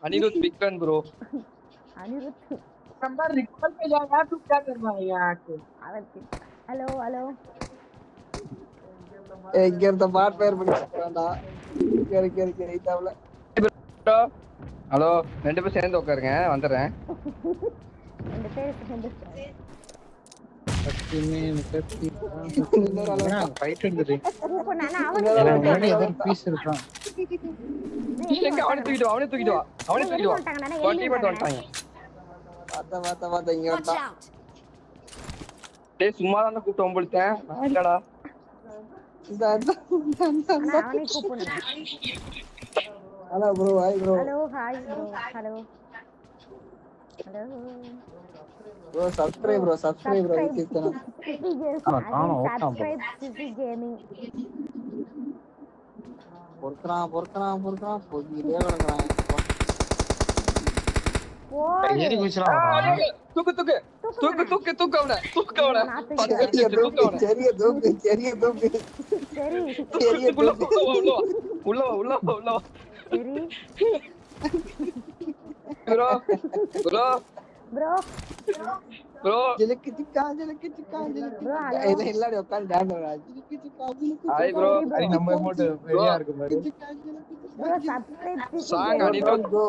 Anirudh big fan bro. Anirudh number recall पे जा यार, तू क्या कर रहा है यहाँ आके? हेलो हेलो இங்க இருந்த பாட் பேர் பண்ணிட்டான்டா. இங்க இதாவல. ப்ரோ ஹலோ, ரெண்டு பேரும் சேர்ந்து உட்காருங்க, வந்துடுறேன். ரெண்டு பேர் சேர்ந்து ஃபைட் எடுத்துட்டு இப்போ நான் முன்னாடி ஏதோ பீஸ் இருக்கான். அவனை தூக்கிட்டு வா, அவனை தூக்கிட்டு வா, அவனை தூக்கிட்டு வா. டீமேட் வந்துட்டாங்க. பாத்த இங்க Watch வந்தான். out. டேய் சும்மா தான கூப்பிட்டு வம்பிட்டேன். நான் இல்லடா. அவனை கூப்பிடுங்க. Hello bro, hi bro. Hello hi bro. Hello hello bro subscribe bro YouTube channel. Subscribe CC gaming. பொறுக்கறான் போயிட்டே கிடக்குறான். ஏறி குதிச்சலாம். தூக்கு தூக்கு தூக்கு தூக்கு தூக்கு அவனை, தூக்கு அவனை. செரிய தூக்கு சரி உள்ள வா, உள்ள வா, உள்ள வா. சரி ப்ரோ ப்ரோ ப்ரோ ப்ரோ ஜிலுக்கு சிக்கா இல்ல எல்லாரும் உட்கார்ந்து டான்ஸ் ஆடுறா. ஜிலுக்கு சிக்கா ஹாய் ப்ரோ. நம்ம அமௌண்ட் வெளியா இருக்கு பாரு. ப்ரோ சப்ஸ்கிரைப் சிசி song Anirudh bro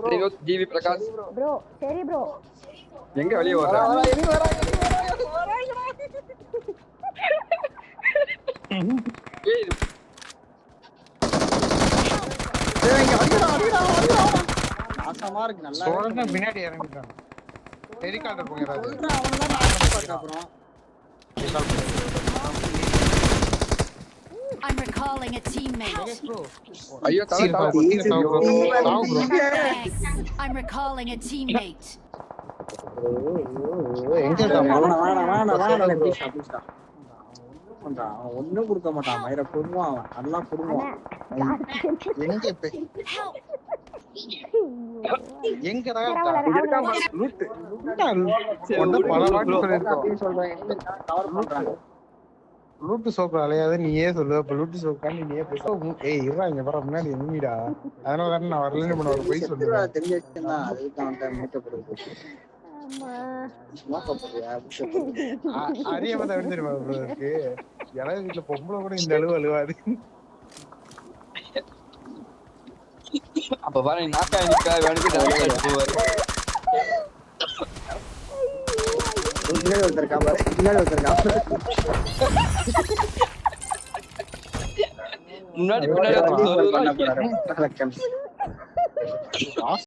Anirudh GV Prakash. Bro சரி ப்ரோ. எங்க வெளிய வர? ஏய் ஆசமா இருக்கு. நல்லா சோழனா பின்னாடி இறங்கிட்டான். ஹெலிகாப்டர் போங்க ராஜா. அப்புறம் I'm recalling a teammate. ஐயோ தலை தலை. Thanks. I'm recalling a teammate. எங்க இருக்கான்? ஒண்ணும் கொடுக்க மாட்டான். மயிர குடுவான், நல்லா குடுவான். எங்க இப்ப Help. எங்கடா இருக்கான் லூட். ஒண்ணு பல வாட்டி சொல்லிருக்கோம். அப்படின்னு சொல்றேன். கவர் பண்றாங்க. லூட்டு சோப்பு அலையாத நீயே சொல்லு. அப்ப லூட்டு சோப்பு நீயே பேச. ஏய் இருடா, இங்க வர முன்னாடி எனிமிடா. அதனால தானே நான் வரலன்னு பண்ண ஒரு போய் சொல்லுவேன். தெரிஞ்சு வச்சுன்னா அதுக்கு அவன் மூட்டப்படுது. அறியாம தான் தெரியுமா ப்ரோ இருக்கு. யாராவது வீட்டுல பொம்பளை கூட இந்த அளவு அழுவாது. அப்ப பாரு நாக்கா நிக்கா வேணுக்கு டான்ஸ் போவாரு. முன்னாடி ஒருத்தருக்கா பாரு, முன்னாடி ஒருத்தருக்கா. முன்னாடி பின்னாடி